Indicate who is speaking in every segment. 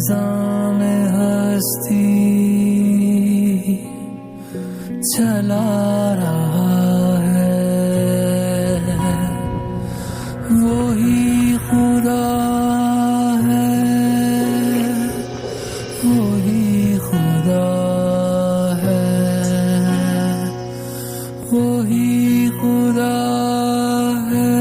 Speaker 1: निज़ाम हस्ती चला रहा है, वही खुदा है, वही खुदा है, वही खुदा है।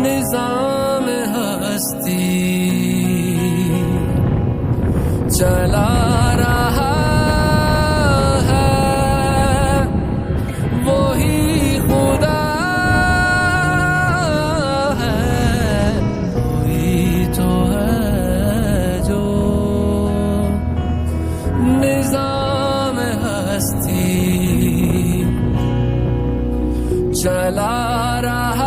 Speaker 1: निज़ाम हस्ती चला रहा है, वही खुदा है, वही तो है जो निज़ाम हस्ती चला रहा